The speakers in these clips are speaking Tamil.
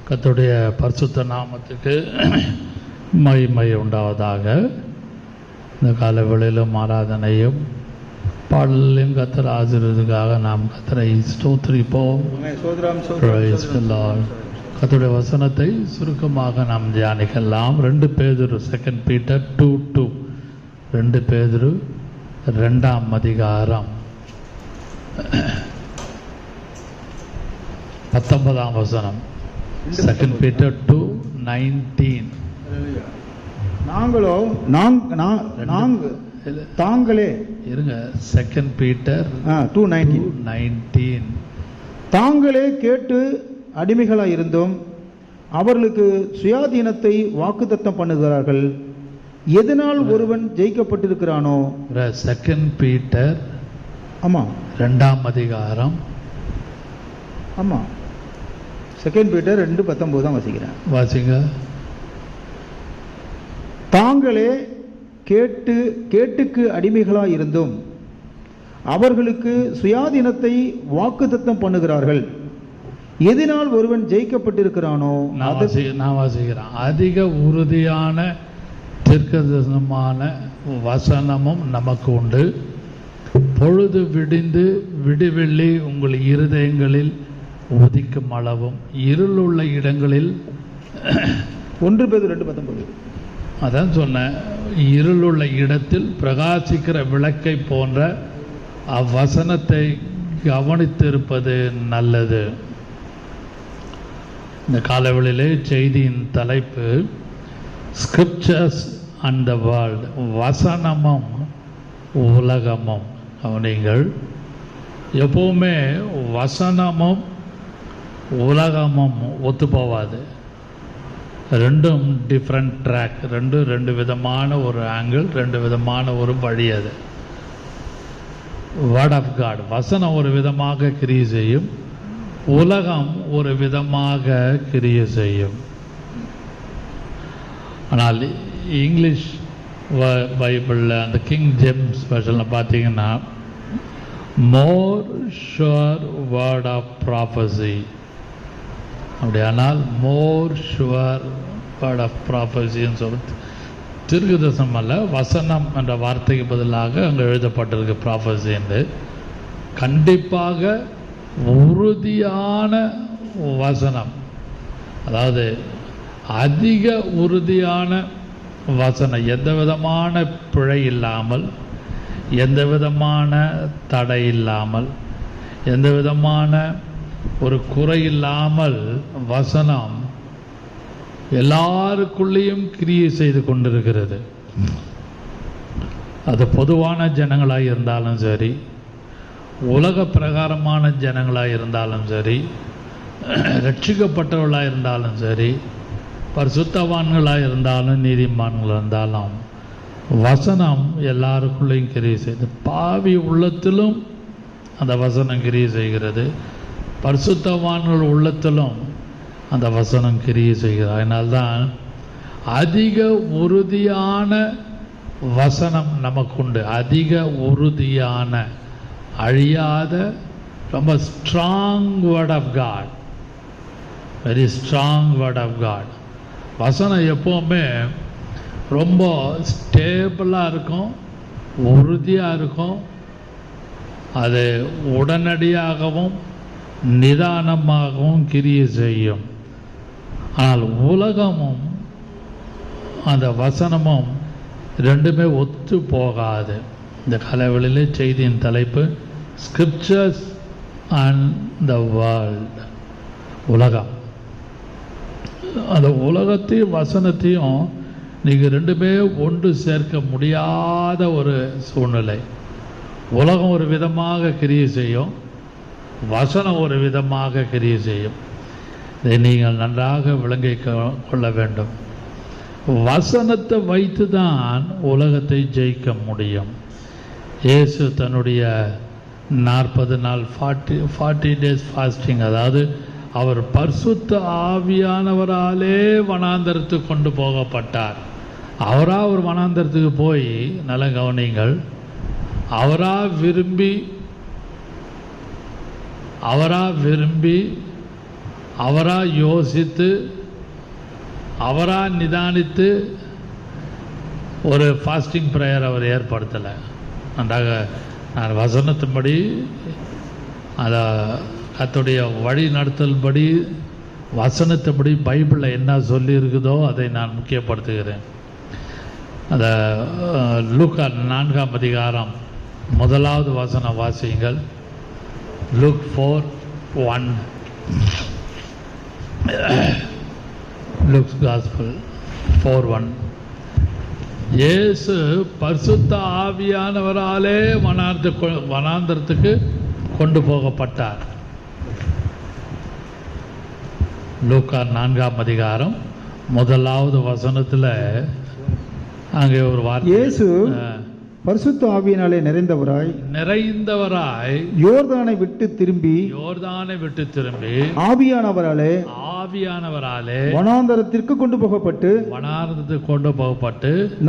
கர்த்தருடைய பரிசுத்த நாமத்துக்கு மகிமை உண்டாவதாக. இந்த கால வேளையிலும் ஆராதனையும் பாடலையும் கர்த்தர் ஆசீர்வதிக்காக நாம் கர்த்தரை ஸ்தோத்திரிப்போம். கர்த்தருடைய வசனத்தை சுருக்கமாக நாம் தியானிக்கலாம். 2 பேதுரு 2 Peter 2:2 2 பேதுரு 2ஆம் அதிகாரம் 19ஆம் வசனம். 2 Peter 2:19. தாங்களே இருங்க. 2 Peter 2:19. தாங்களே கேட்டு அடிமைகளாய் இருந்தோம், அவர்களுக்கு சுயாதீனத்தை வாக்குத்தத்தம் பண்ணுகிறார்கள். எதனால் ஒருவன் ஜெயிக்கப்பட்டிருக்கிறானோ. 2 Peter ஆமா 2ஆம் அதிகாரம் ஆமா 2 Peter 2:19 தான் வாசிக்கிறேன். வாசிங்க. தாங்களே கேட்டுக்கு அடிமைகளாய் இருந்தும் அவர்களுக்கு சுயாதீனத்தை வாக்குத்தத்தம் பண்ணுகிறார்கள். எதனால் ஒருவன் ஜெயிக்கப்பட்டிருக்கிறானோ. நான் வாசிக்கிறேன். அதிக உறுதியான தீர்க்கதரிசனமான வசனமும் நமக்கு உண்டு. பொழுது விடிந்து விடிவெள்ளி உங்கள் இருதயங்களில் உதிக்கும் அளவும் இருளுள்ள இடங்களில் 1 Peter 2:19. அதான் சொன்னேன். இருளுள்ள இடத்தில் பிரகாசிக்கிற விளக்கை போன்ற அவ்வசனத்தை கவனித்திருப்பது நல்லது. இந்த காலவெளியிலே செய்தியின் தலைப்பு ஸ்கிரிப்சர்ஸ் அண்ட் த வேர்ல்ட், வசனமும் உலகமும். கவனிங்கள், எப்பவுமே வசனமும் உலகமும் ஒத்து போவாது. ரெண்டும் டிஃப்ரெண்ட் ட்ராக், ரெண்டு விதமான ஒரு ஆங்கிள், 2 விதமான ஒரு வழி. அது வேர்ட் ஆஃப் காட், வசனம் ஒரு விதமாக கிரியை செய்யும், உலகம் ஒரு விதமாக கிரியை செய்யும். ஆனால் இங்கிலீஷ் பைபிளில் அந்த கிங் ஜேம்ஸ் வெர்ஷனில் பார்த்தீங்கன்னா மோர் ஷுவர் வேர்ட் ஆஃப் ப்ராஃபஸி. அப்படியானால் மோர் ஷுவர் வேர்ட் ஆஃப் ப்ராஃபஸின்னு சொல்லிட்டு தீர்க்கதரிசனம் அல்ல, வசனம் என்ற வார்த்தைக்கு பதிலாக அங்கே எழுதப்பட்டிருக்கு ப்ராஃபஸி என்று. கண்டிப்பாக உறுதியான வசனம், அதாவது அதிக உறுதியான வசனம், எந்த விதமான பிழை இல்லாமல், எந்த விதமான தடை இல்லாமல், எந்த விதமான ஒரு குறை இல்லாமல் வசனம் எல்லாருக்குள்ளேயும் கிரியை செய்து கொண்டிருக்கிறது. அது பொதுவான ஜனங்களாக இருந்தாலும் சரி, உலக பிரகாரமான ஜனங்களாக இருந்தாலும் சரி, ரட்சிக்கப்பட்டவர்களாக இருந்தாலும் சரி, பரிசுத்தவான்களாக இருந்தாலும் நீதிமான்களாக இருந்தாலும், வசனம் எல்லாருக்குள்ளேயும் கிரியை செய்து. பாவி உள்ளத்திலும் அந்த வசனம் கிரியை செய்கிறது, பரிசுத்தவான்கள் உள்ளத்திலும் அந்த வசனம் கிரியை செய்கிறது. அதனால்தான் அதிக உறுதியான வசனம் நமக்குண்டு. அதிக உறுதியான, அழியாத, ரொம்ப strong word of God, very strong word of God. வசனம் எப்போவுமே ரொம்ப ஸ்டேபிளாக இருக்கும், உறுதியாக இருக்கும். அது உடனடியாகவும் நிதானமாகவும் கிரியை செய்யும். ஆனால் உலகமும் அந்த வசனமும் ரெண்டுமே ஒத்து போகாது. இந்த காலவெளியிலே செய்தியின் தலைப்பு ஸ்கிரிப்சர்ஸ் அண்ட் த வேர்ல்ட், உலகம். அந்த உலகத்தையும் வசனத்தையும் நீங்கள் ரெண்டுமே ஒன்று சேர்க்க முடியாத ஒரு சூழ்நிலை. உலகம் ஒரு விதமாக கிரியை செய்யும், வசனம் ஒரு விதமாக கிரியை செய்யும். இதை நீங்கள் நன்றாக விளங்கிக் கொள்ள வேண்டும். வசனத்தை வைத்து தான் உலகத்தை ஜெயிக்க முடியும். இயேசு தன்னுடைய 40 நாள் 40 days ஃபாஸ்டிங், அதாவது அவர் பரிசுத்த ஆவியானவராலே வனாந்தரத்துக்கு கொண்டு போகப்பட்டார். அவராக ஒரு வனாந்தரத்துக்கு போய், நல்ல கவனிங்கள், அவராக விரும்பி அவரா யோசித்து அவரா நிதானித்து ஒரு ஃபாஸ்டிங் ப்ரேயர் அவர் ஏற்படுத்தலை. நன்றாக நான் வசனத்தின்படி அதை கர்த்தருடைய வழி நடத்தல்படி வசனத்தின்படி பைபிளில் என்ன சொல்லியிருக்குதோ அதை நான் முக்கியப்படுத்துகிறேன். அதை லூக்கா 4ஆம் அதிகாரம் 1வது வசனம் வாசியுங்கள். Luke 4:1. Luke's Gospel 4:1. இயேசு பரிசுத்த ஆவியானவராலே வனாந்தரத்துக்கு கொண்டு போகப்பட்டார். லூக்கா 4ஆம் அதிகாரம் 1வது வசனத்தில் அங்கே ஒரு வார்த்தை, இயேசு பரிசுத்த ஆவியினாலே நிறைந்தவராய் யோர்தானை விட்டு திரும்பி ஆவியானவராலே வனாந்தரத்திற்கு கொண்டு போகப்பட்டு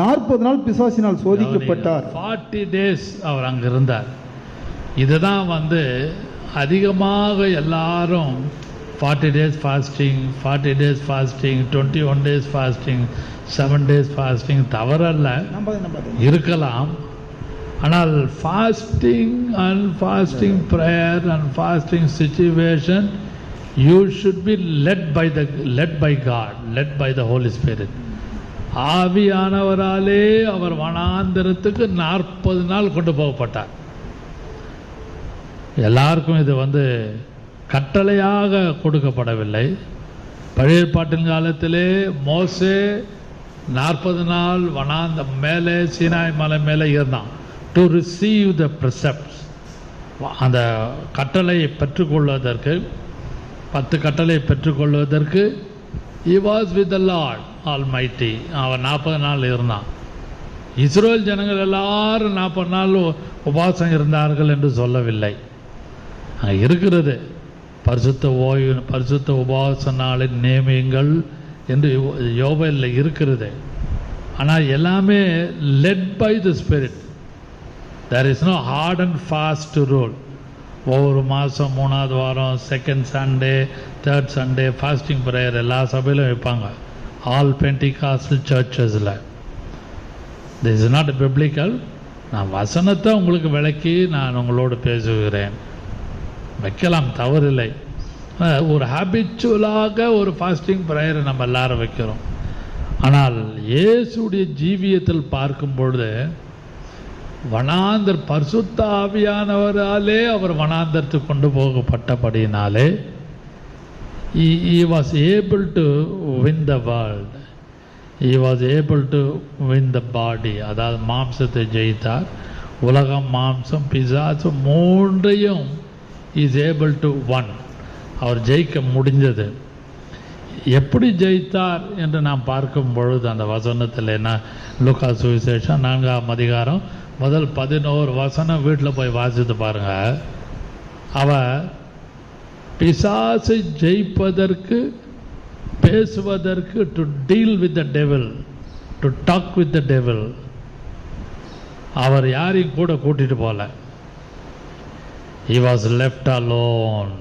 40 நாள் பிசாசினால் சோதிக்கப்பட்டார். 40 days அவர் அங்க இருந்தார். இதுதான் அதிகமாக எல்லாரும் 40 days fasting, 21 days fasting, 7 days fasting தவறல்ல, இருக்கலாம். ஆனால் fasting and fasting prayer and fasting situation, you should be led by God, led by the Holy Spirit. ஆவியானவராலே அவர் வனாந்தரத்துக்கு 40 நாள் கொண்டு போகப்பட்டார். எல்லாருக்கும் இது கட்டளையாக கொடுக்கப்படவில்லை. பழைய ஏற்பாட்டின் காலத்திலே மோசே 40 நாள் மேலே சீனாய் மலை மேலே இருந்தான். டு ரிசீவ் த ப்ரிசெப்ட்ஸ், அந்த கட்டளையை பெற்றுக்கொள்வதற்கு 10 கட்டளையை பெற்றுக்கொள்வதற்கு he was with the Lord Almighty. அவன் 40 நாள் இருந்தான். இஸ்ரேல் ஜனங்கள் எல்லாரும் 40 நாள் உபவாசம் இருந்தார்கள் என்று சொல்லவில்லை. அங்கே இருக்கிறது பரிசுத்த உபவாச நாளின் நியமங்கள் என்று யோவேலில் இருக்கிறது. ஆனால் எல்லாமே led by the Spirit. There is no hard and fast rule. ஒவ்வொரு மாதம் 3வது வாரம், second Sunday, third Sunday fasting prayer எல்லா சபையிலும் வைப்பாங்க. ஆல் பென்டிகாஸ்டல் சர்ச்சஸில். This is not biblical. நான் வசனத்தை உங்களுக்கு விளக்கி நான் உங்களோடு பேசுகிறேன். வைக்கலாம், தவறில்லை. ஒரு ஹேபிச்சுவலாக ஒரு ஃபாஸ்டிங் ப்ரேயரை நம்ம எல்லாரும் வைக்கிறோம். ஆனால் இயேசுடைய ஜீவியத்தில் பார்க்கும் பொழுது பரிசுத்த ஆவியானவராலே அவர் வனாந்தரத்துக்கு கொண்டு போகப்பட்டபடியினாலே he was able to win the world. He was able to win the body. அதாவது மாம்சத்தை ஜெயித்தார். உலகம், மாம்சம், பிசாசு மூன்றையும் is able to win. அவர் ஜெயிக்க முடிஞ்சது. எப்படி ஜெயித்தார் என்று நாம் பார்க்கும் பொழுது அந்த வசனத்தில் என்ன, லூக்கா சுவிசேஷம் 4ஆம் அதிகாரம் முதல் 11 வசனம் வீட்டில் போய் வாசித்து பாருங்க. அவர் பிசாசை ஜெயிப்பதற்கு, பேசுவதற்கு, to deal with the devil, to talk with the devil, அவர் யாரையும் கூட கூட்டிட்டு போல. he was left alone.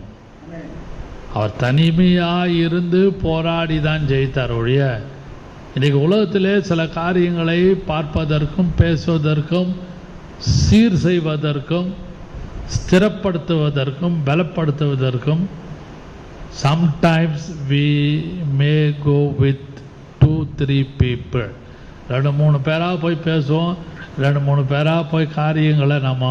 அவர் தனிமையாக இருந்து போராடி தான் ஜெயித்தார் ஒழிய, இன்றைக்கு உலகத்திலே சில காரியங்களை பார்ப்பதற்கும் பேசுவதற்கும் சீர் செய்வதற்கும் ஸ்திரப்படுத்துவதற்கும் பலப்படுத்துவதற்கும் sometimes we may go with 2-3 people. 2-3 பேராக போய் பேசுவோம், 2-3 பேராக போய் காரியங்களை நம்ம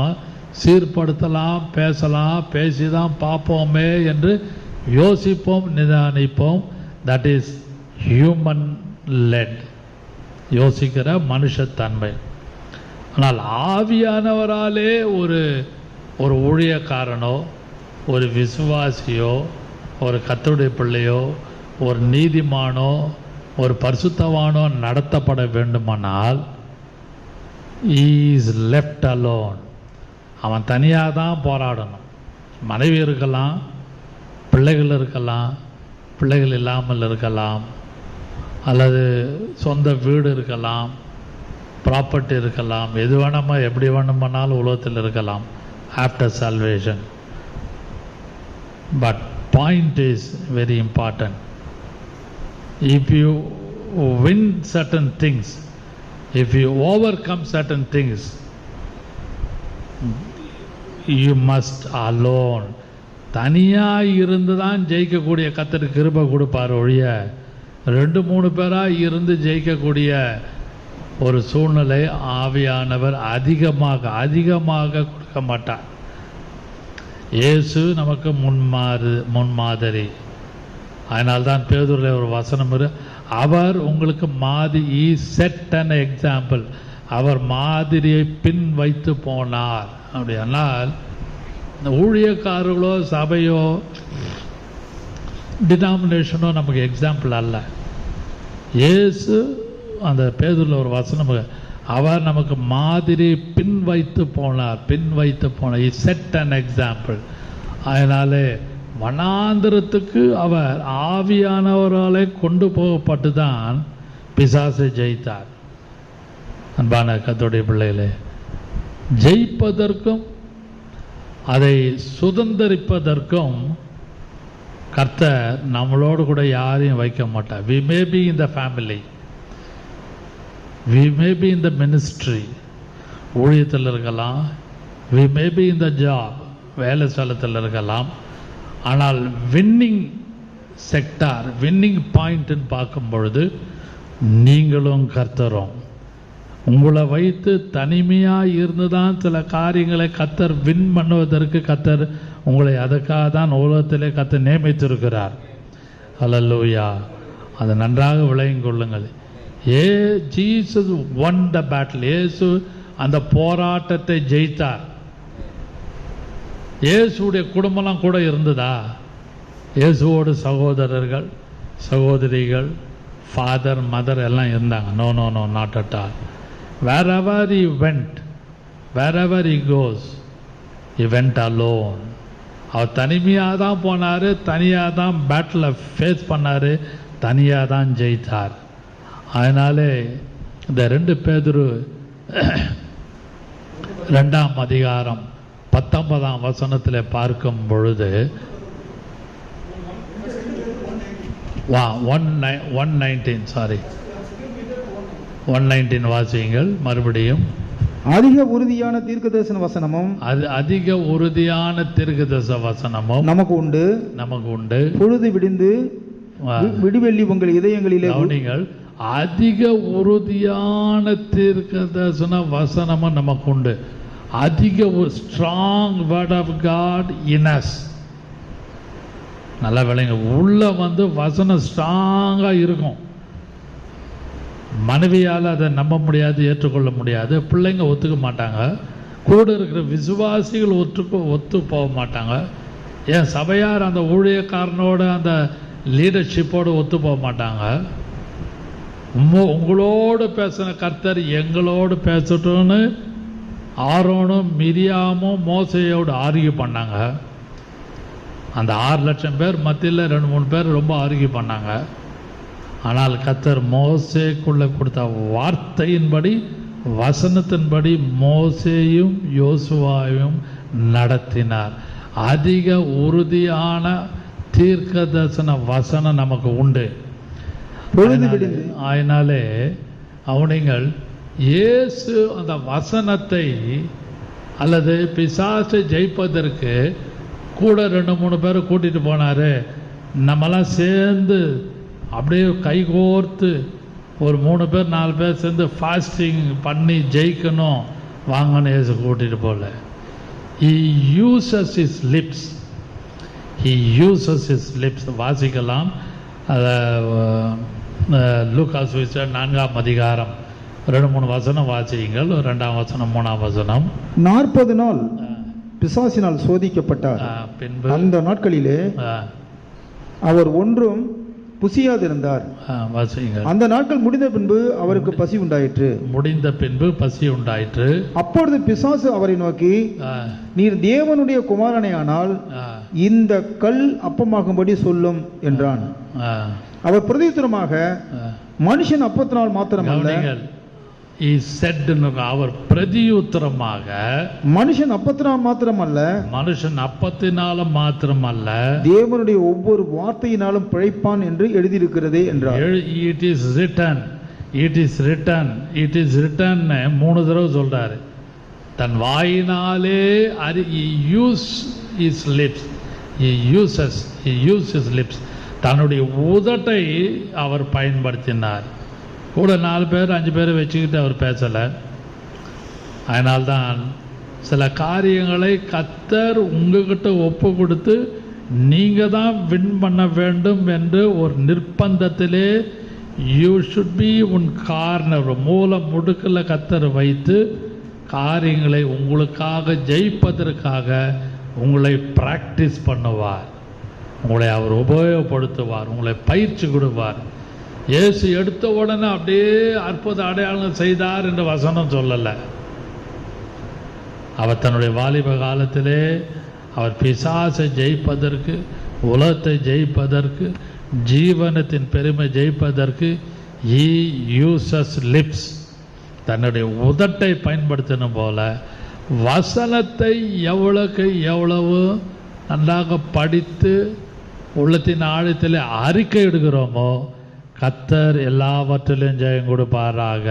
சீர்படுத்தலாம், பேசலாம், பேசி தான் பார்ப்போமே என்று யோசிப்போம், நிதானிப்போம். தட் இஸ் ஹியூமன் லெட், யோசிக்கிற மனுஷத்தன்மை. ஆனால் ஆவியானவராலே ஒரு ஊழியக்காரனோ, ஒரு விசுவாசியோ, ஒரு கர்த்தருடைய பிள்ளையோ, ஒரு நீதிமானோ, ஒரு பரிசுத்தவானோ நடத்தப்பட வேண்டுமானால் he is left alone. அவன் தனியாக தான் போராடணும். மனைவி இருக்கலாம், பிள்ளைகள் இருக்கலாம், பிள்ளைகள் இல்லாமல் இருக்கலாம், அல்லது சொந்த வீடு இருக்கலாம், ப்ராப்பர்ட்டி இருக்கலாம், எது வேணுமோ எப்படி வேணுமானாலும் உலகத்தில் இருக்கலாம் after salvation. But point is very important. If you win certain things, if you overcome certain things, you must alone. தனியாக இருந்து தான் ஜெயிக்கக்கூடிய கர்த்தருக்கு கிருபை கொடுப்பார் ஒழிய 2-3 பேராக இருந்து ஜெயிக்கக்கூடிய ஒரு சூழ்நிலை ஆவியானவர் அதிகமாக கொடுக்க மாட்டார். இயேசு நமக்கு முன்மாதிரி. அதனால்தான் பேதுருவில் ஒரு வசனம் அவர் உங்களுக்கு செட் அன் எக்ஸாம்பிள். அவர் மாதிரியை பின் வைத்து போனார். அப்படியானால் இந்த ஊழியக்காரர்களோ சபையோ டினாமினேஷனோ நமக்கு எக்ஸாம்பிள் அல்ல. இயேசு அந்த பேதுருவில் ஒரு வசனம், அவர் நமக்கு மாதிரி பின் வைத்து போனார். Set an example. அதனாலே வனாந்திரத்துக்கு அவர் ஆவியானவராலே கொண்டு போகப்பட்டு தான் பிசாசை ஜெயித்தார். அன்பான கர்த்தருடைய பிள்ளைகளே, ஜெயிப்பதற்கும் அதை சுதந்திரிப்பதற்கும் கர்த்தர் நம்மளோடு கூட யாரையும் வைக்க மாட்டார். we may be in the family, we may be in the ministry, ஊழியத்தில் இருக்கலாம், we may be in the job, வேலை ஸ்தலத்தில் இருக்கலாம். ஆனால் வின்னிங் செக்டார், வின்னிங் பாயிண்ட்னு பார்க்கும் பொழுது நீங்களும் கர்த்தரும் உங்களை வைத்து தனிமையாக இருந்து தான் சில காரியங்களை கர்த்தர் வின் பண்ணுவதற்கு கர்த்தர் உங்களை அதுக்காக தான் உலகத்திலே கர்த்தர் நியமித்திருக்கிறார். ஹல்லேலூயா. அதை நன்றாக விளங்கிக் கொள்ளுங்கள். Jesus won the battle. இயேசு அந்த போராட்டத்தை ஜெயித்தார். இயேசுடைய குடும்பம்லாம் கூட இருந்ததா? இயேசுவோடு சகோதரர்கள் சகோதரிகள் ஃபாதர் மதர் எல்லாம் இருந்தாங்க. No no no not at all. wherever he went, wherever he goes, he went alone. அவர் தனிமையாக தான் போனார், தனியாக தான் பேட்டில் ஃபேஸ் பண்ணார், தனியாக தான் ஜெயித்தார். அதனாலே இந்த 2 பேதுரு 2ஆம் அதிகாரம் 19ஆம் வசனத்தில் பார்க்கும் பொழுது 119 வாசியுங்கள் மறுபடியும். அதிக உறுதியான தீர்க்கதரிசன வசனமும் அதிக உறுதியான தீர்க்கதரிசன வசனமும் நமக்கு உண்டு. பொழுது விடிந்து விடிவெள்ளி உங்கள் இதயங்களிலே நீங்கள் அதிக உறுதியான தீர்க்கதரிசன வசனமும் நமக்கு உண்டு. அதிக strong word of God in us. நல்லா விளைங்க. உள்ள வசனம் ஸ்ட்ராங்காக இருக்கும். மனைவியால் அதை நம்ப முடியாது, ஏற்றுக்கொள்ள முடியாது. பிள்ளைங்க ஒத்துக்க மாட்டாங்க. கூட இருக்கிற விசுவாசிகள் ஒத்து போக மாட்டாங்க. ஏன் சபையார் அந்த ஊழியக்காரனோட அந்த லீடர்ஷிப்போடு ஒத்து போக மாட்டாங்க. உங்களோடு பேசின கர்த்தர் எங்களோடு பேசட்டும்னு ஆரோனும் மிரியாமும் மோசையோடு ஆர்கியூ பண்ணாங்க. அந்த 6 லட்சம் பேர் மத்தியில் 2-3 பேர் ரொம்ப ஆர்கியூ பண்ணாங்க. ஆனால் கர்த்தர் மோசேக்குள்ளே கொடுத்த வார்த்தையின்படி வசனத்தின்படி மோசேயும் யோசுவாவையும் நடத்தினார். அதிக உறுதியான தீர்க்கதரிசன வசனம் நமக்கு உண்டு. அதனாலே அவனிங்கள் இயேசு அந்த வசனத்தை அல்லது பிசாசை ஜெயிப்பதற்கு கூட 2-3 பேரை கூட்டிகிட்டு போனார். நம்மலாம் சேர்ந்து அப்படியே கைகோர்த்து ஒரு 3 பேர் 4 பேர் சேர்ந்து ஃபாஸ்டிங் பண்ணி ஜெயிக்கணும் வாங்கன்னு இயேசு கூட்டிகிட்டு போகல. He uses his lips. வாசிக்கலாம். லூக்காஸ் 4ஆம் அதிகாரம் 2-3 வசனம் வாசியுங்கள். 2ஆம் வசனம் 3ஆம் வசனம். 40 நாள் பிசாசினால் சோதிக்கப்பட்டார். பின்பு அந்த நாட்களிலே அவர் ஒன்றும் புசியாதிருந்தார். அந்த நாட்கள் முடிந்த பின்பு அவருக்கு பசி உண்டாயிற்று. அப்பொழுது பிசாசு அவரை நோக்கி, நீர் தேவனுடைய குமாரனே ஆனால் இந்த கல் அப்பமாகும்படி சொல்லும் என்றான். அவர் பிரதியுத்தரமாக, மனுஷன் அப்பத்தினால் மாத்திரமல்ல. he said, அவர் பிரதியுத்தரமாக, மனுஷன் அப்பத்தினால் மாத்திரமல்ல, மனுஷன் அப்பத்தினால மாத்திரமல்ல, தேவனுடைய ஒவ்வொரு வார்த்தையினாலும் பிழைப்பான் என்று எழுதியிருக்கிறதே என்றார். it is written, it is written, it is written 3 தடவை சொல்றாரு. தன் வாயினாலே he used his lips, he used his lips, தன்னுடைய உதட்டை அவர் பயன்படுத்தினார். கூட 4 பேர் 5 பேரை வச்சுக்கிட்டு அவர் பேசலை. அதனால்தான் சில காரியங்களை கர்த்தர் உங்ககிட்ட ஒப்பு கொடுத்து நீங்கள் தான் வின் பண்ண வேண்டும் என்று ஒரு நிர்பந்தத்திலே யூ ஷுட் பி உன் கார்னர் மூல முடுக்கில் கர்த்தர் வைத்து காரியங்களை உங்களுக்காக ஜெயிப்பதற்காக உங்களை பிராக்டிஸ் பண்ணுவார், உங்களை அவர் உபயோகப்படுத்துவார், உங்களை பயிற்சி கொடுப்பார். இயேசு எடுத்த உடனே அப்படியே அற்புத அடையாளம் செய்தார் என்று வசனம் சொல்லலை. அவர் தன்னுடைய வாலிப காலத்திலே அவர் பிசாசை ஜெயிப்பதற்கு, உலகத்தை ஜெயிப்பதற்கு, ஜீவனத்தின் பெருமை ஜெயிப்பதற்கு he uses lips, தன்னுடைய உதட்டை பயன்படுத்தின போல வசனத்தை எவ்வளவு நன்றாக படித்து உள்ளத்தின் ஆழத்தில் அறிக்கை எடுக்கிறோமோ கர்த்தர் எல்லாவற்றிலும் ஜெயம் கொடுப்பாராக.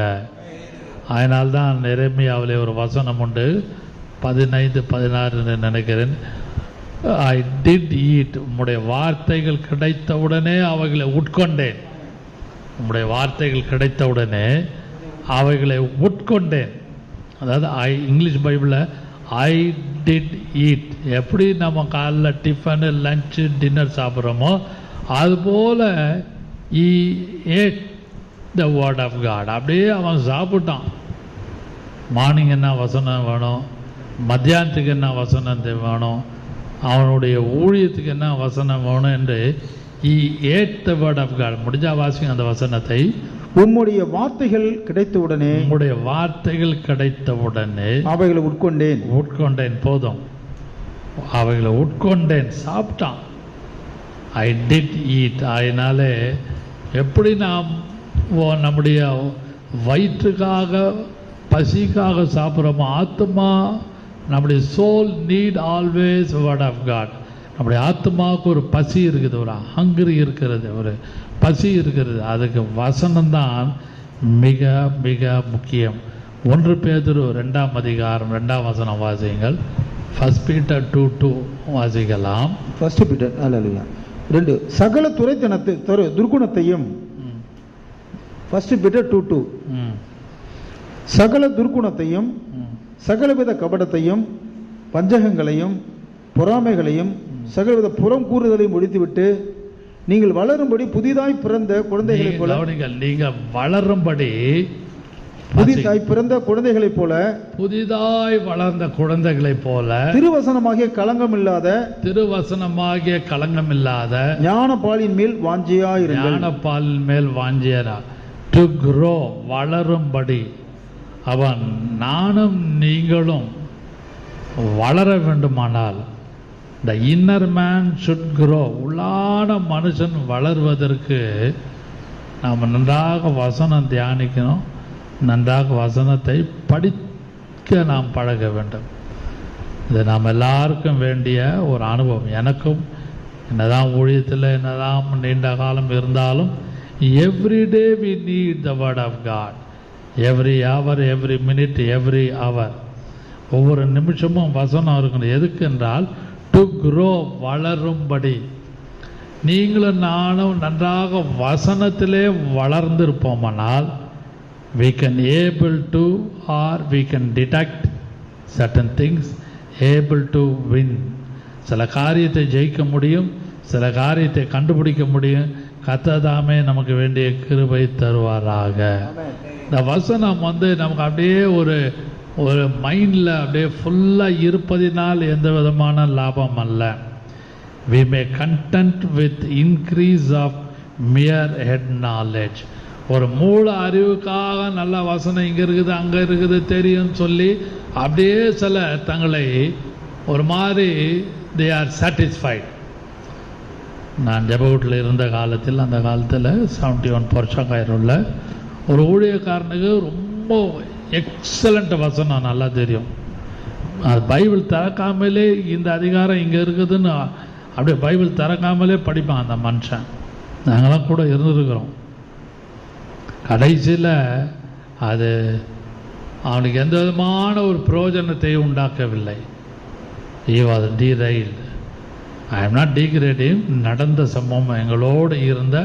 அதனால்தான் எரேமியாவிலே ஒரு வசனம் உண்டு, 15-16 நினைக்கிறேன். ஐ டிட் ஈட், உம்முடைய வார்த்தைகள் கிடைத்தவுடனே அவைகளை உட்கொண்டேன். உம்முடைய வார்த்தைகள் கிடைத்தவுடனே அவைகளை உட்கொண்டேன். அதாவது இங்கிலீஷ் பைபிளில் ஐ டிட் ஈட். எப்படி நம்ம காலைல டிஃபனு, லஞ்சு, டின்னர் சாப்பிட்றோமோ அதுபோல் he ate the word of God. அப்படியே அவன் சாப்பிட்டான். மார்னிங் என்ன வசனம் வேணும், மத்தியானத்துக்கு என்ன வசனம் வேணும், அவனுடைய ஊழியத்துக்கு என்ன வசனம் வேணும் என்று he ate the word of God. முடிஞ்சா வாசிங்க அந்த வசனத்தை. உம்முடைய வார்த்தைகள் கிடைத்தவுடனே, உம்முடைய வார்த்தைகள் கிடைத்தவுடனே அவைகளை உட்கொண்டேன். போதும், அவைகளை உட்கொண்டேன், சாப்பிட்டான். I did eat. அதனாலே எப்படி நாம் நம்முடைய வயிற்றுக்காக பசிக்காக சாப்பிட்றோமோ, ஆத்மா நம்முடைய soul need always word of God. நம்முடைய ஆத்மாவுக்கு ஒரு பசி இருக்குது, ஒரு ஹங்கரி இருக்கிறது, ஒரு பசி இருக்கிறது. அதுக்கு வசனம்தான் மிக மிக முக்கியம். 1 பேதுரு 2ஆம் அதிகாரம் 2ஆம் வசனம் வாசியுங்கள். 1 பீட்டர் 2:2 வாசிக்கலாம். 1 பீட்டர் 2 சகல துர்க்குணத்தையும் 1 பீட்டர் 2:2 சகல துர்க்குணத்தையும் சகலவித கபடத்தையும் பஞ்சகங்களையும் பொறாமைகளையும் சகலவித புறம் கூறுதலையும் ஒழித்துவிட்டு நீங்கள் வளரும்படி புதிதாய் பிறந்த குழந்தைகளைப் போல, நீங்கள் வளரும்படி புதிதாய் பிறந்த குழந்தைகளைப் போல, புதிதாய் வளர்ந்த குழந்தைகளைப் போல திருவசனமாகிய களங்கமில்லாத ஞானப்பாலின் மேல் வாஞ்சியாயிருங்கள். ஞானப்பாலின் மேல் வாஞ்சியரா, டு க்ரோ, வளரும்படி. அவன் நானும் நீங்களும் வளர வேண்டுமானால் the inner man should grow, உள்ளான மனுஷன் வளர்வதற்கு நாம் நன்றாக வசனம் தியானிக்கணும், நன்றாக வசனத்தை படிக்க நாம் பழக வேண்டும். இது நாம் எல்லாருக்கும் வேண்டிய ஒரு அனுபவம். எனக்கும் என்னதான் ஊழியத்தில் என்னதான் நீண்ட காலம் இருந்தாலும் everyday we need the word of God, every hour, every minute, every hour. ஒவ்வொரு நிமிஷமும் வசனம் இருக்கணும். எதுக்கு என்றால் டு க்ரோ, வளரும்படி. நீங்களும் நானும் நன்றாக வசனத்திலே வளர்ந்திருப்போமானால் we can able to, or we can detect certain things, able to win. சில காரியத்தை ஜெயிக்க முடியும், சில காரியத்தை கண்டுபிடிக்க முடியும். கர்த்தர் நமக்கு வேண்டிய கிருபை தருவாராக. இந்த வசனம் நமக்கு அப்படியே ஒரு மைண்டில் அப்படியே ஃபுல்லாக இருப்பதினால் எந்த விதமான லாபம் அல்ல. we may content with increase of mere head knowledge. ஒரு மூல அறிவுக்காக நல்ல வசனம் இங்கே இருக்குது அங்கே இருக்குது தெரியும் சொல்லி அப்படியே சில தங்களை ஒரு மாதிரி they are satisfied. நான் ஜெபவூட்டில் இருந்த காலத்தில், அந்த காலத்தில் 71 வருஷம் ஆயிரும்ல, ஒரு ஊழியக்காரனுக்கு ரொம்ப ரொம்ப எக்ஸலண்ட் வசனம், நல்லா தெரியும். அது பைபிள் திறக்காமலே இந்த அதிகாரம் இங்கே இருக்குதுன்னு அப்படியே பைபிள் திறக்காமலே படிப்பான் அந்த மனுஷன். நாங்களாம் கூட இருந்துருக்கிறோம். கடைசியில் அது அவனுக்கு எந்த விதமான ஒரு பிரயோஜனத்தை உண்டாக்கவில்லை. He was derailed. I am not degrading. நடந்த சம்பவம் எங்களோடு இருந்த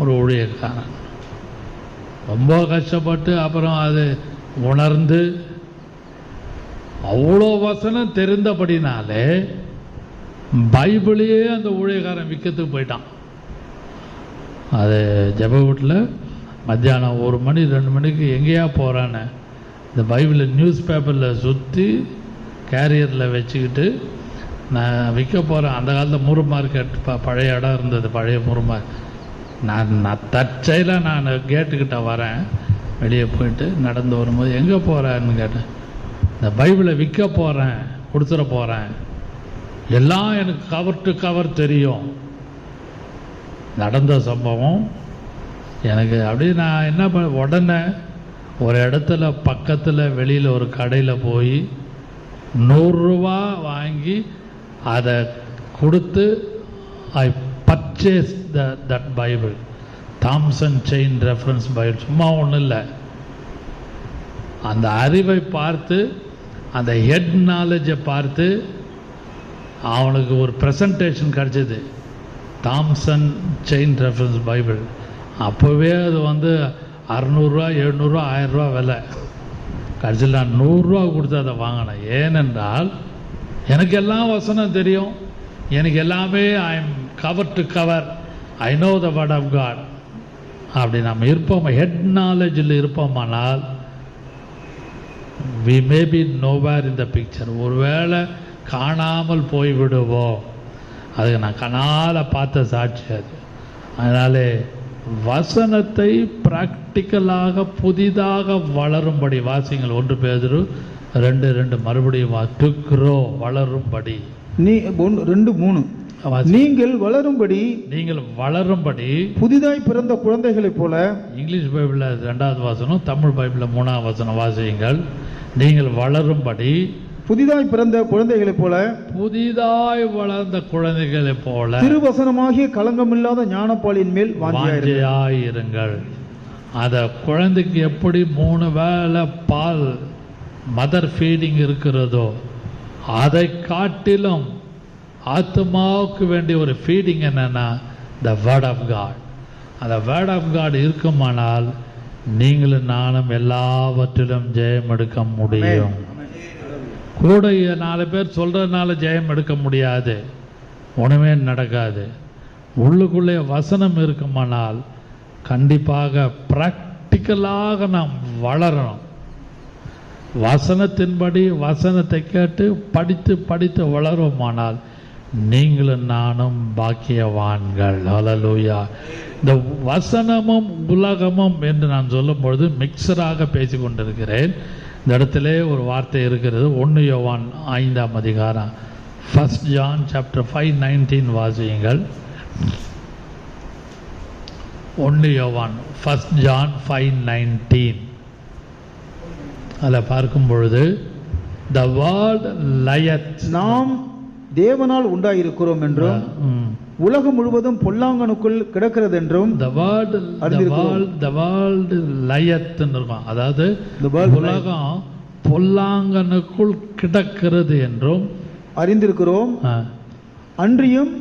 ஒரு ஊழியக்காரன் ரொம்ப கஷ்டப்பட்டு அப்புறம் அது உணர்ந்து அவ்வளோ வசனம் தெரிந்தபடினாலே பைபிளையே அந்த ஊழியக்காரன் விற்கிறதுக்கு போயிட்டான். அது ஜெப வீட்டில் மத்தியானம் 1 மணி 2 மணிக்கு எங்கேயா போகிறான்னு இந்த பைபிளை நியூஸ் பேப்பரில் சுற்றி கேரியரில் வச்சுக்கிட்டு நான் விற்க போகிறேன். அந்த காலத்தில் மூர் மார்க்கெட் பழைய இடம் இருந்தது, பழைய மூர் மார்க்கெட். நான் தற்செயலாக நான் கேட்டுக்கிட்ட வரேன், வெளியே போயிட்டு நடந்து வரும்போது எங்கே போகிறேன்னு கேட்டேன். இந்த பைபிளை விற்க போகிறேன், கொடுத்துட போகிறேன், எல்லாம் எனக்கு கவர் டு கவர் தெரியும். நடந்த சம்பவம் எனக்கு அப்படியே நான் என்ன உடனே ஒரு இடத்துல பக்கத்தில் வெளியில் ஒரு கடையில் போய் 100 ரூபா வாங்கி அதை கொடுத்து I purchase that Bible, Thompson chain reference Bible. சும்மா ஒன்றும் இல்லை, அந்த அறிவை பார்த்து அந்த ஹெட் நாலேஜை பார்த்து அவனுக்கு ஒரு ப்ரெசன்டேஷன் கிடச்சிது, தாம்சன் செயின் ரெஃபரன்ஸ் பைபிள். அப்போவே அது வந்து 600 700 1000 விலை. கடைசியில் நான் 100 ரூபா கொடுத்து அதை வாங்கினேன். ஏனென்றால் எனக்கு எல்லாம் வசனம் தெரியும், எனக்கு எல்லாமே I am cover to cover, I know the word of God. அப்படி நம்ம இருப்போம், ஹெட் நாலேஜில் இருப்போமானால் we may be nowhere in the picture. ஒருவேளை காணாமல் போய்விடுவோம். அதுக்கு நான் கண்ணால் பார்த்த சாட்சி அது. அதனாலே வசனத்தை பிராக்டிக்கலாக புதிதாக வளரும்படி வாசிங்கள். 1 பேதுரு 2:2 மறுபடியும் to grow, வளரும்படி. 2:3 நீங்கள் வளரும்படி புதிதாய் பிறந்த குழந்தைகளைப் போல. இங்கிலீஷ் பைபிளில் 2வது வசனம், தமிழ் பைபிளில் 3வது வசனம் வாசியுங்கள். நீங்கள் வளரும்படி புதிதாய் பிறந்த குழந்தைகளைப் போல, புதிதாய் வளர்ந்த குழந்தைகளைப் போல திருவசனமாகிய களங்கமில்லாத ஞானப்பாலின் மேல் வாஞ்சியாயிருங்கள். அத குழந்தைக்கு எப்படி 3 வேளை பால் மதர் ஃபீடிங் இருக்கிறதோ அதை காட்டிலும் ஆத்மாவுக்கு வேண்டிய ஒரு ஃபீடிங் என்னன்னா த வேர்ட் ஆஃப் காட். அந்த வேர்ட் ஆஃப் காட் இருக்குமானால் நீங்களும் நானும் எல்லாவற்றிலும் ஜெயம் எடுக்க முடியும். கூட 4 பேர் சொல்கிறதுனால ஜெயம் எடுக்க முடியாது, ஒன்றுமே நடக்காது. உள்ளுக்குள்ளே வசனம் இருக்குமானால் கண்டிப்பாக ப்ராக்டிக்கலாக நாம் வளரணும். வசனத்தின்படி வசனத்தை கேட்டு படித்து படித்து வளருமானால் நீங்களும் நானும் பாக்கியவான்கள். ஹல்லேலூயா. இந்த வசனமும் உலகமும் என்று நான் சொல்லும் பொழுது மிக்சராக பேசி கொண்டிருக்கிறேன். இந்த இடத்துல ஒரு வார்த்தை இருக்கிறது. 1 யோவான் 5ஆம் அதிகாரம் 1 John chapter 5:19 வாசியுங்கள். 1 யோவான் 1 John 5:19 அதில் பார்க்கும் பொழுது the world lieth, நாம் தேவனால் உண்டாயிருக்கிறோம் என்றும் உலகம் முழுவதும் பொல்லாங்கனுக்குள் கிடக்கிறது என்றும் the world lieth இருக்கும். அதாவது உலகம் பொல்லாங்கனுக்குள் கிடக்கிறது என்றும் அறிந்திருக்கிறோம். அன்றியும்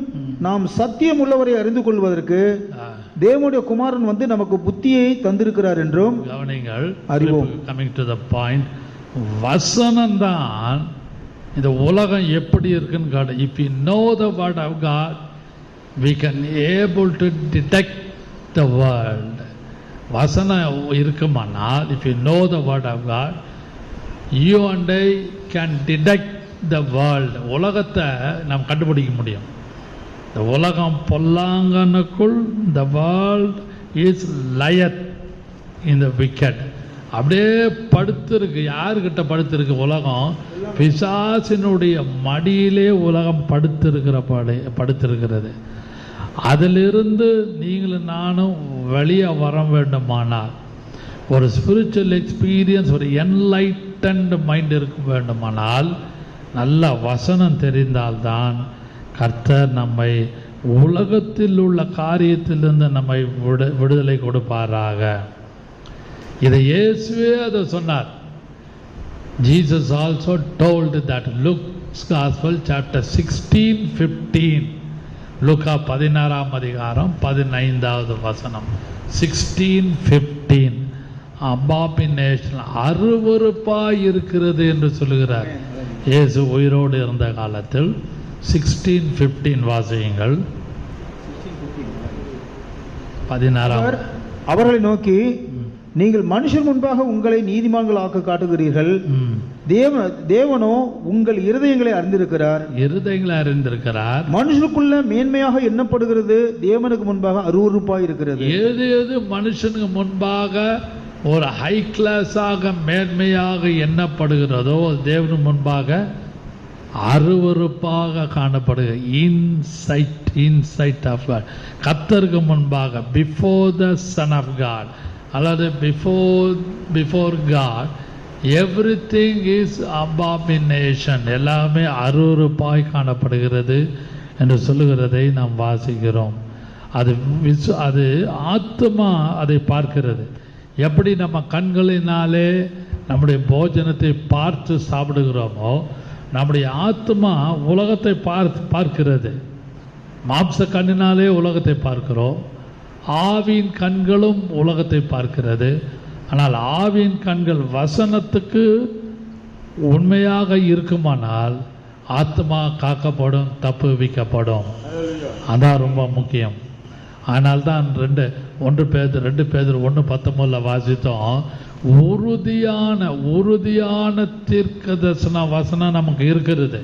நாம் சத்தியம் உள்ளவரை அறிந்து கொள்வதற்கு தேவனுடைய குமாரன் வந்து நமக்கு புத்தியை தந்திருக்கிறார் என்றும் கவனிங்கள், அறிவோம். கமிங் டு த பாயிண்ட், வசனம்தான் இந்த உலகம் எப்படி இருக்குன்னு காட்டு. If you know the word of God we can able to detect the world. வசனம் இருக்குமானால், if you know the word of God, you and I can detect the world. உலகத்தை நாம் கண்டுபிடிக்க முடியும். இந்த உலகம் பொல்லாங்கனுக்குள், the world is lieth in the wicked. அப்படியே படுத்திருக்கு. யாருக்கிட்ட படுத்திருக்கு உலகம்? பிசாசினுடைய மடியிலே உலகம் படுத்திருக்கிறது. அதிலிருந்து நீங்களும் நானும் வெளியே வர வேண்டுமானால், ஒரு ஸ்பிரிச்சுவல் எக்ஸ்பீரியன்ஸ், ஒரு என்லைட்டன்ட் மைண்ட் இருக்க வேண்டுமானால் நல்ல வசனம் தெரிந்தால்தான் கர்த்தர் நம்மை உலகத்தில் உள்ள காரியத்திலிருந்து நம்மை விடுதலை கொடுப்பாராக. இதை இயேசுவே அதை சொன்னார். Jesus also told that Luke's Gospel chapter 16:15, லூக்கா 16ஆம் அதிகாரம் 15வது வசனம், 16:15, அபாபினேஷன் அருவருப்பாய் இருக்கிறது என்று சொல்லுகிறார். இயேசு உயிரோடு இருந்த காலத்தில் 16:15 வாசியுங்கள். 16. அவர்களை நோக்கி, நீங்கள் மனுஷர் முன்பாக உங்களை நீதிமான்களாக காட்டுகிறீர்கள், தேவனோ உங்கள் இருதயங்களை அறிந்திருக்கிறார். மனுஷனுக்குள்ள மேன்மையாக எண்ணப்படுகிறது தேவனுக்கு முன்பாக அருவருப்பாய் இருக்கிறது. எது மனுஷனுக்கு முன்பாக ஒரு ஹை கிளாஸாக மேன்மையாக எண்ணப்படுகிறதோ தேவனுக்கு முன்பாக அருவருப்பாக காணப்படுகிறது. இன்சைட் ஆஃப் காட், கர்த்தருக்கு முன்பாக, before the son of God அல்லது before God everything is abomination, எல்லாமே அருவருப்பாய் காணப்படுகிறது என்று சொல்லுகிறதை நாம் வாசிக்கிறோம். அது ஆத்மா அதை பார்க்கிறது. எப்படி நம்ம கண்களினாலே நம்முடைய போஜனத்தை பார்த்து சாப்பிடுகிறோமோ, நம்முடைய ஆத்மா உலகத்தை பார்க்கிறது. மாம்ச கண்ணினாலே உலகத்தை பார்க்கிறோம், ஆவியின் கண்களும் உலகத்தை பார்க்கிறது. ஆனால் ஆவியின் கண்கள் வசனத்துக்கு உண்மையாக இருக்குமானால் ஆத்மா காக்கப்படும், தப்பு வைக்கப்படும். அதான் ரொம்ப முக்கியம். அதனால்தான் 2 பேதுரு 1:19 வாசித்தோம். உறுதியான தீர்க்க தரிசன வசனம் நமக்கு இருக்கிறது.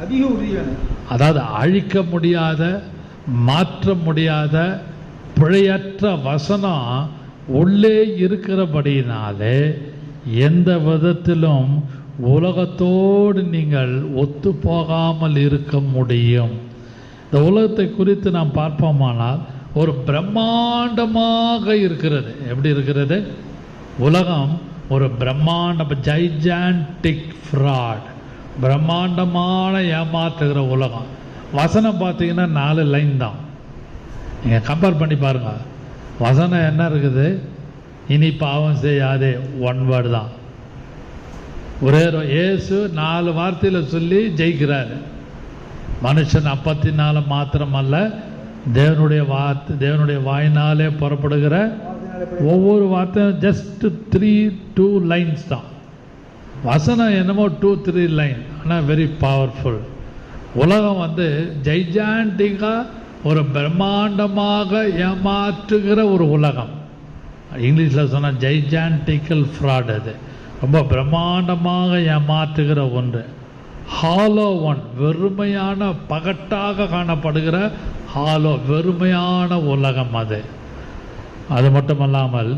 அதிக உறுதியான, அதாவது அழிக்க முடியாத, மாற்ற முடியாத, பிழையற்ற வசனம் உள்ளே இருக்கிறபடியினாலே எந்த விதத்திலும் உலகத்தோடு நீங்கள் ஒத்து போகாமல் இருக்க முடியும். இந்த உலகத்தை குறித்து நாம் பார்ப்போமானால் ஒரு பிரம்மாண்டமாக இருக்கிறது. எப்படி இருக்கிறது? உலகம் ஒரு ஜைஜான்டிக் ஃப்ராட், பிரம்மாண்டமான ஏமாற்றுகிற உலகம். வசனம் பார்த்தீங்கன்னா 4 லைன் தான். நீங்கள் கம்பேர் பண்ணி பாருங்க. வசனம் என்ன இருக்குது? இனி பாவம் செய்யாதே, 1 வேர்டு தான். ஒரே இயேசு 4 வார்த்தையில் சொல்லி ஜெயிக்கிறாரு. மனுஷன் அப்பத்தினால மாத்திரமல்ல, தேவனுடைய வாயினாலே புறப்படுகிற ஒவ்வொரு வார்த்தையும் ஜஸ்ட் 2 லைன்ஸ் தான். வசனம் என்னமோ 2-3 லைன், ஆனால் வெரி பவர்ஃபுல். உலகம் ஜைஜான்டிக்காக ஒரு பிரம்மாண்டமாக ஏமாற்றுகிற ஒரு உலகம். இங்கிலீஷில் சொன்னால் ஜைஜான்டிக்கல் ஃப்ராட். அது ரொம்ப பிரம்மாண்டமாக ஏமாற்றுகிற ஒன்று. ஹாலோ ஒன், வெறுமையான பகட்டாக காணப்படுகிற ஹாலோ, வெறுமையான உலகம் அது. அது மட்டுமல்லாமல்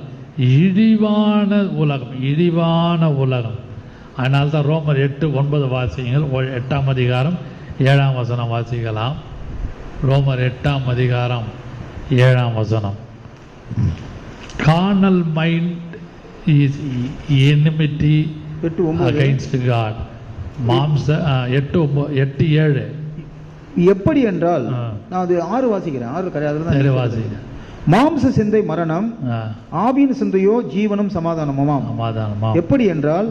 இழிவான உலகம். அதனால்தான் ரோமர் 8:9 வாசிங்கள். 8ஆம் அதிகாரம் 7ஆம் வசனம் வாசிக்கலாம். ரோமர் 8ஆம் அதிகாரம் 7ஆம் வசனம். carnal mind is enmity against God. மாம்ச 8:7 எப்படி என்றால், நான் அது 6 வாசிக்கிறேன். 6 கிடையாது, வாசிக்கிறேன். மாம்ச சிந்தை மரணம், ஆவியின் சிந்தையோ ஜீவனும் சமாதானமாம். எப்படி என்றால்,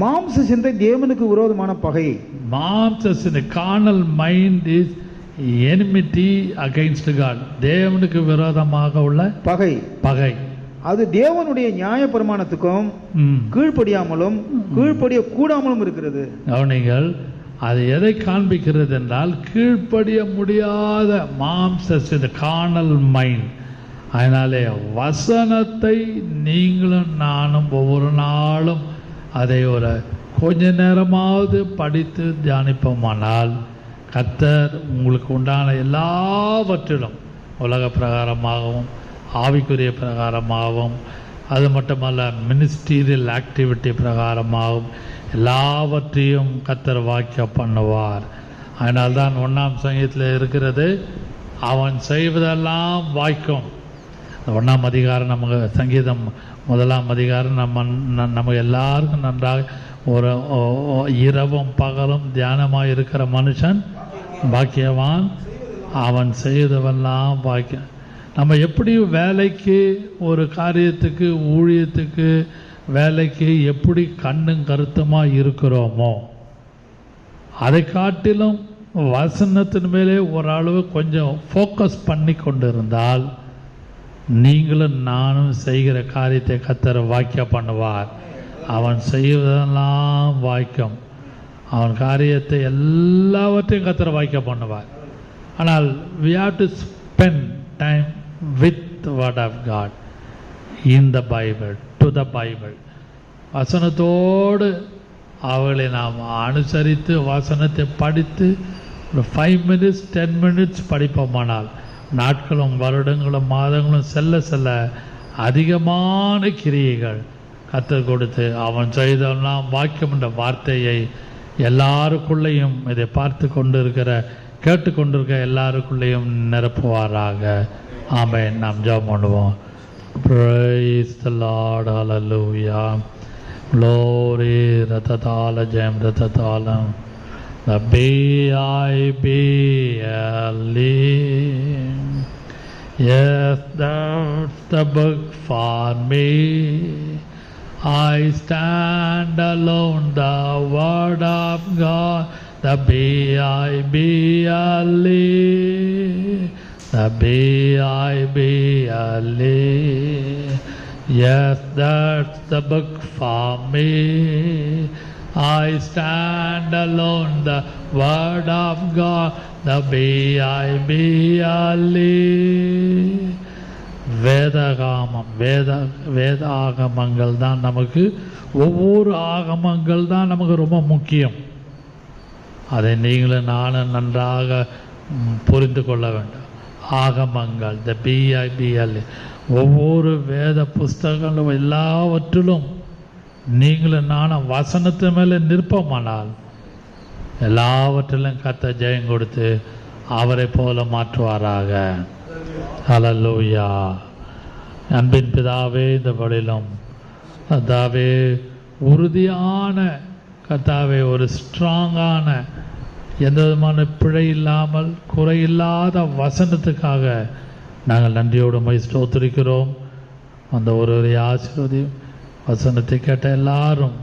மாம்ச சிந்தை தேவனுக்கு விரோதமான பகை. மாம்ச சிந்தை, carnal mind is enmity against God, தேவனுக்கு விரோதமாக உள்ள பகை. அது தேவனுடைய நியாய பிரமாணத்துக்கும் கீழ்ப்படியாமலும் கீழ்ப்படிய கூடாமலும் இருக்கிறது. கவனிங்கள், அது எதை காண்பிக்கிறது என்றால், கீழ்ப்படிய முடியாத மாம்ச சிந்தை, carnal mind. அதனாலே வசனத்தை நீங்களும் நானும் ஒவ்வொரு நாளும் அதை ஒரு கொஞ்ச நேரமாவது படித்து தியானிப்போமானால் கர்த்தர் உங்களுக்கு உண்டான எல்லாவற்றிலும், உலக பிரகாரமாகவும் ஆவிக்குரிய பிரகாரமாகவும், அது மட்டுமல்ல மினிஸ்டீரியல் ஆக்டிவிட்டி பிரகாரமாகவும் எல்லாவற்றையும் கர்த்தர் வாக்கிய பண்ணுவார். அதனால்தான் 1ஆம் சங்கீதத்தில் இருக்கிறது, அவன் செய்வதெல்லாம் வாய்க்கும். 1ஆம் அதிகாரம் நமக்கு சங்கீதம் 1ஆம் அதிகாரம் நம்ம எல்லாருக்கும் நன்றாக ஒரு இரவும் பகலும் தியானமாக இருக்கிற மனுஷன் பாக்கியவான், அவன் செய்தவெல்லாம் பாக்கியம். நம்ம எப்படி வேலைக்கு ஒரு காரியத்துக்கு ஊழியத்துக்கு வேலைக்கு எப்படி கண்ணும் கருத்துமாக இருக்கிறோமோ அதை காட்டிலும் வசனத்தின் மேலே ஓரளவு கொஞ்சம் ஃபோக்கஸ் பண்ணி கொண்டு இருந்தால் நீங்களும் நானும் செய்கிற காரியத்தை கர்த்தர் வாக்கிய பண்ணுவார். அவன் செய்வதெல்லாம் வாக்கியம், அவன் காரியத்தை எல்லாவற்றையும் கர்த்தர் வாக்கிய பண்ணுவார். ஆனால் we have to spend time with the word of God in the Bible, to the Bible. வசனத்தோடு அவளை நாம் அனுசரித்து வசனத்தை படித்து ஒரு 5 minutes 10 minutes படிப்போமானால் நாட்களும் வருடங்களும் மாதங்களும் செல்ல செல்ல அதிகமான கிரியைகள் கற்றுக் கொடுத்து அவன் செய்தெல்லாம் வாக்கியம் என்ற வார்த்தையை எல்லாருக்குள்ளேயும் இதை பார்த்து கொண்டிருக்கிற கேட்டுக்கொண்டிருக்க எல்லாருக்குள்ளேயும் நிரப்புவாராக. ஆமென். நாம் ஜெபம் பண்ணுவோம். Praise the Lord, hallelujah. Glory, ratatala jam ratatalam. The Bible. Yes, that's the book for me. I stand alone, the word of God. The Bible. The Bible. Yes, that's the book for me. I stand alone, the word of God. The Bible. வேதாகமங்கள் தான் நமக்கு, ஒவ்வொரு ஆகமங்கள் தான் நமக்கு ரொம்ப முக்கியம். அதை நீங்களும் நானும் நன்றாக புரிந்து கொள்ள வேண்டும். ஆகமங்கள், த Bible, ஒவ்வொரு வேத புஸ்தகங்களும் எல்லாவற்றிலும் நீங்களும் நானும் வசனத்து மேலே நிற்பமானால் எல்லாவற்றிலும் கர்த்தர் ஜெயம் கொடுத்து அவரை போல மாற்றுவாராக. ஹல்லேலூயா. அன்பின் பிதாவே, இந்த வழியிலும் கர்த்தாவே உறுதியான கர்த்தாவே ஒரு ஸ்ட்ராங்கான எந்த விதமான பிழை இல்லாமல் குறையில்லாத வசனத்துக்காக நாங்கள் நன்றியோடு ஸ்தோத்திரிக்கிறோம். அந்த ஒரு ஆசீர்வதியும் வசனத்தை கேட்ட எல்லாரும்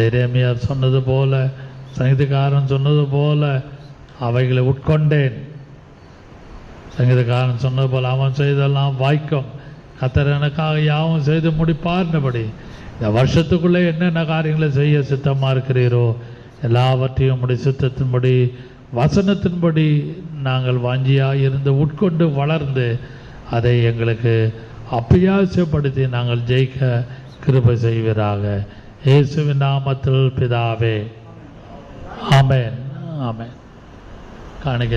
எரேமியார் சொன்னது போல, சங்கீதக்காரன் சொன்னது போல அவைகளை உட்கொண்டேன். சங்கீதக்காரன் சொன்னது போல அவன் செய்தெல்லாம் வாய்க்கும், கர்த்தர் எனக்காக யாவும் செய்து முடிப்பார்னபடி இந்த வருஷத்துக்குள்ளே என்னென்ன காரியங்களை செய்ய சித்தமாக இருக்கிறீரோ எல்லாவற்றையும் உடைய சித்தத்தின்படி வசனத்தின்படி நாங்கள் வாஞ்சியாக இருந்து உட்கொண்டு வளர்ந்து அதை எங்களுக்கு அபியாசப்படுத்தி நாங்கள் ஜெயிக்க கிருபை செய்வீராக. இயேசுவின் நாமத்தில் பிதாவே, ஆமென். ஆமென். காணிக்கை